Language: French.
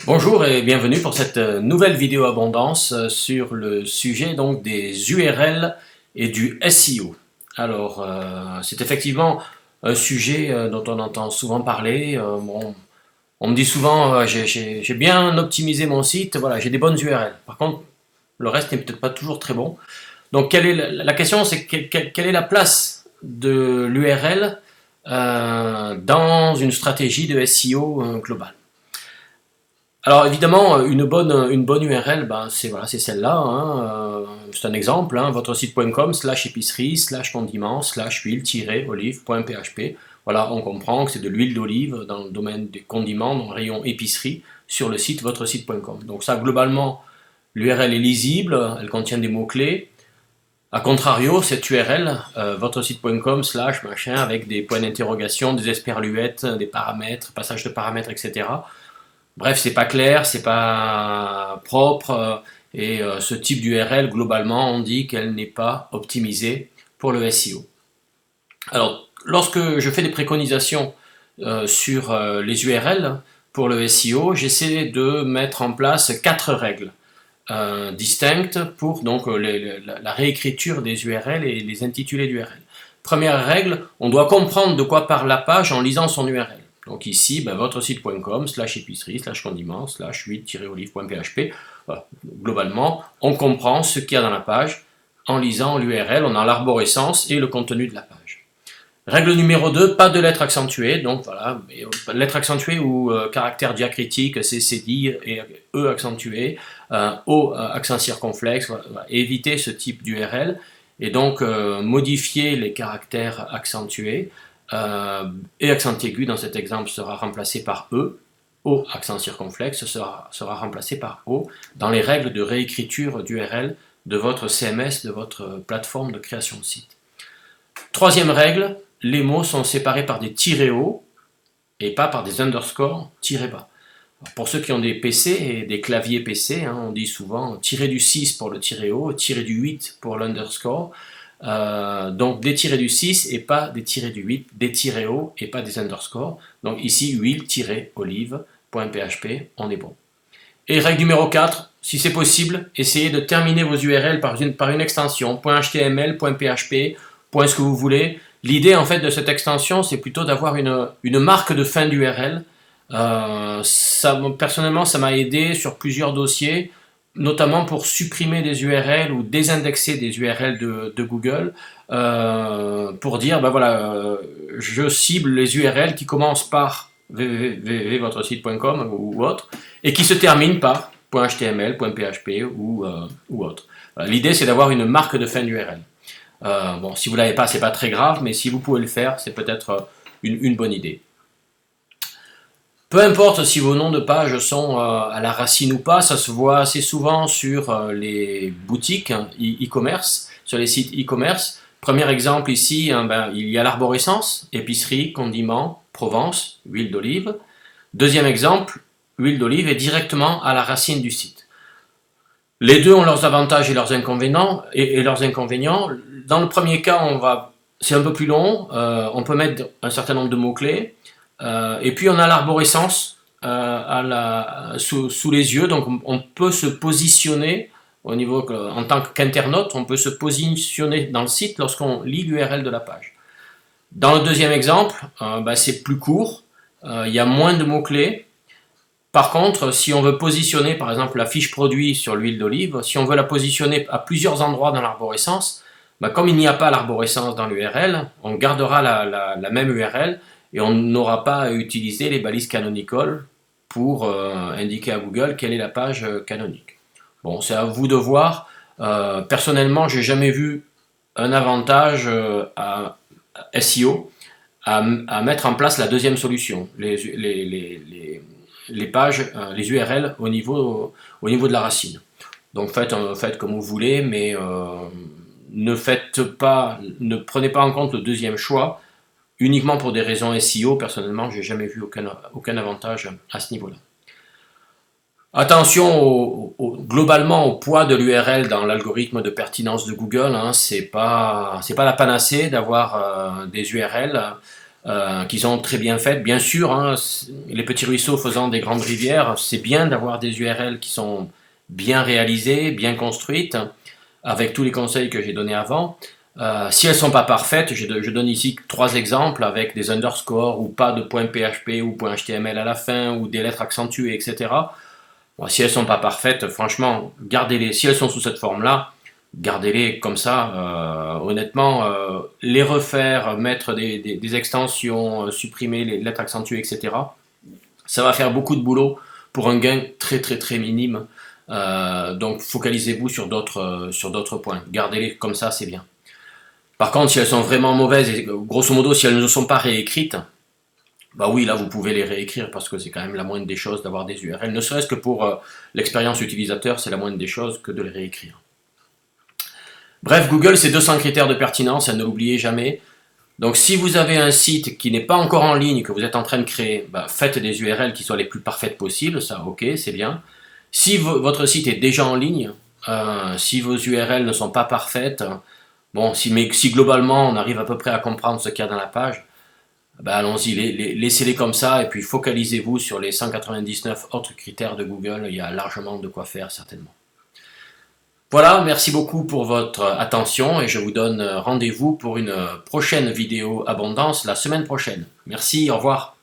Bonjour et bienvenue pour cette nouvelle vidéo abondance sur le sujet donc des URL et du SEO. Alors, c'est effectivement un sujet dont on entend souvent parler. On me dit souvent, j'ai bien optimisé mon site, voilà, j'ai des bonnes URL. Par contre, le reste n'est peut-être pas toujours très bon. Donc, quelle est la question, c'est quelle est la place de l'URL dans une stratégie de SEO globale? Alors évidemment, une bonne URL, ben, c'est voilà, celle-là, hein, c'est un exemple, hein, votre site.com/épicerie/condiments/huile-olive.php. Voilà, on comprend que c'est de l'huile d'olive dans le domaine des condiments, dans le rayon épicerie, sur le site votre site.com. Donc ça, globalement, l'URL est lisible, elle contient des mots-clés. A contrario, cette URL, votre site.com slash machin, avec des points d'interrogation, des esperluettes, des paramètres, passage de paramètres, etc. Bref, c'est pas clair, c'est pas propre, et ce type d'URL, globalement, on dit qu'elle n'est pas optimisée pour le SEO. Alors, lorsque je fais des préconisations sur les URL pour le SEO, j'essaie de mettre en place 4 règles distinctes pour donc la réécriture des URL et les intitulés d'URL. Première règle, on doit comprendre de quoi parle la page en lisant son URL. Donc ici, votre site.com/épicerie/condiments/huile-olive.php. Voilà. Globalement, on comprend ce qu'il y a dans la page en lisant l'URL, on a l'arborescence et le contenu de la page. Règle numéro 2, pas de lettres accentuées, donc voilà, lettres accentuées ou caractères diacritiques, c'est dire et E accentué, O accent circonflexe, voilà, éviter ce type d'URL et donc modifier les caractères accentués. Et accent aigu dans cet exemple sera remplacé par E, O accent circonflexe sera remplacé par O dans les règles de réécriture d'URL de votre CMS, de votre plateforme de création de site. Troisième règle, les mots sont séparés par des tirets hauts et pas par des underscores tirés bas. Alors pour ceux qui ont des PC et des claviers PC, hein, on dit souvent tirer du 6 pour le tiret haut, tirer du 8 pour l'underscore. Donc des tirés du 6 et pas des tirés du 8, des tirés hauts et pas des underscores. Donc ici huile-olive.php, on est bon. Et règle numéro 4, si c'est possible, essayez de terminer vos URL par une extension, .html, .php, ce que vous voulez. L'idée en fait de cette extension, c'est plutôt d'avoir une marque de fin d'URL. Personnellement, ça m'a aidé sur plusieurs dossiers, notamment pour supprimer des URL ou désindexer des URL de Google, pour dire, je cible les URL qui commencent par www.votresite.com ou autre, et qui se terminent par .html, .php ou autre. L'idée, c'est d'avoir une marque de fin d'URL. Bon, si vous ne l'avez pas, c'est pas très grave, mais si vous pouvez le faire, c'est peut-être une bonne idée. Peu importe si vos noms de page sont à la racine ou pas, ça se voit assez souvent sur les boutiques e-commerce, sur les sites e-commerce. Premier exemple ici, il y a l'arborescence, épicerie, condiments, Provence, huile d'olive. Deuxième exemple, huile d'olive est directement à la racine du site. Les deux ont leurs avantages et leurs inconvénients. Dans le premier cas, c'est un peu plus long, on peut mettre un certain nombre de mots-clés. Et puis on a l'arborescence sous les yeux, donc on peut se positionner en tant qu'internaute, on peut se positionner dans le site lorsqu'on lit l'URL de la page. Dans le deuxième exemple, c'est plus court, il y a moins de mots-clés. Par contre, si on veut positionner par exemple la fiche produit sur l'huile d'olive, si on veut la positionner à plusieurs endroits dans l'arborescence, comme il n'y a pas l'arborescence dans l'URL, on gardera la même URL, et on n'aura pas à utiliser les balises canonical pour indiquer à Google quelle est la page canonique. Bon, c'est à vous de voir. Personnellement, j'ai jamais vu un avantage à SEO à mettre en place la deuxième solution, les pages, les URL au niveau de la racine. Donc faites comme vous voulez, mais ne prenez pas en compte le deuxième choix uniquement pour des raisons SEO. Personnellement, j'ai jamais vu aucun avantage à ce niveau-là. Attention globalement au poids de l'URL dans l'algorithme de pertinence de Google. Hein, c'est pas la panacée d'avoir des URL. qui sont très bien faites. Bien sûr, hein, les petits ruisseaux faisant des grandes rivières, c'est bien d'avoir des URL qui sont bien réalisées, bien construites, avec tous les conseils que j'ai donnés avant. Si elles ne sont pas parfaites, je donne ici 3 exemples avec des underscores ou pas de .php ou .html à la fin ou des lettres accentuées, etc. Bon, si elles ne sont pas parfaites, franchement, gardez-les. Si elles sont sous cette forme-là, gardez-les comme ça. Honnêtement, les refaire, mettre des extensions, supprimer les lettres accentuées, etc. Ça va faire beaucoup de boulot pour un gain très très très minime. Donc focalisez-vous sur d'autres points. Gardez-les comme ça, c'est bien. Par contre, si elles sont vraiment mauvaises, et grosso modo, si elles ne sont pas réécrites, bah oui, là, vous pouvez les réécrire parce que c'est quand même la moindre des choses d'avoir des URL. Ne serait-ce que pour l'expérience utilisateur, c'est la moindre des choses que de les réécrire. Bref, Google, c'est 200 critères de pertinence, ne l'oubliez jamais. Donc si vous avez un site qui n'est pas encore en ligne, que vous êtes en train de créer, bah, faites des URL qui soient les plus parfaites possibles, ça ok, c'est bien. Si votre site est déjà en ligne, si vos URL ne sont pas parfaites, bon, mais si globalement on arrive à peu près à comprendre ce qu'il y a dans la page, ben allons-y, laissez-les comme ça et puis focalisez-vous sur les 199 autres critères de Google, il y a largement de quoi faire certainement. Voilà, merci beaucoup pour votre attention et je vous donne rendez-vous pour une prochaine vidéo abondance la semaine prochaine. Merci, au revoir.